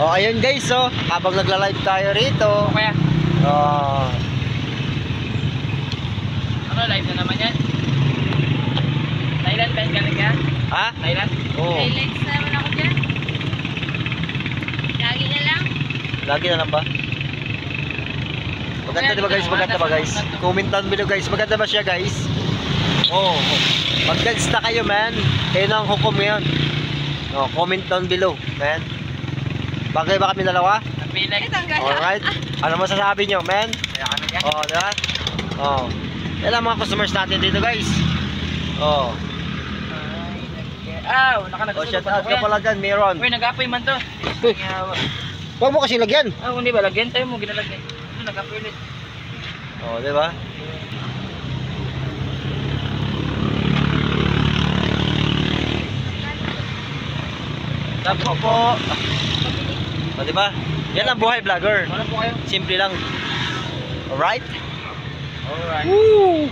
Oh, ayun guys, oh. Habang nagla-live tayo rito. Kaya, Oh. ano, live na naman yan? Thailand, galing ka? Ha? Thailand? Oh. Highlights naman ako dyan. Lagi na lang. Lagi na lang ba? Maganda diba guys? Maganda ba guys? Comment down below guys. Maganda ba siya guys? Oh. Mag-dance na kayo man. Kayo na ang hukom ngayon. Oh, comment down below man. Bagay ba kami dalawa? Napilay. Alright. Ano masasabi nyo man? Kaya kami ka? Oh, diba? Oh. Yan ang mga customers natin dito guys. Oh. Oh, shout out ka pala dyan, Meron. Uy, nag-apoy man to. Uy. Huwag mo kasi lagyan. Hindi ba? Lagyan tayo mo, ginalagyan. Ano, nag-apoy ulit. Oh, diba? Tapos po. Oh, diba? Yan ang buhay vlogger. Ano po kayo? Simple lang. Alright? Alright. Woo!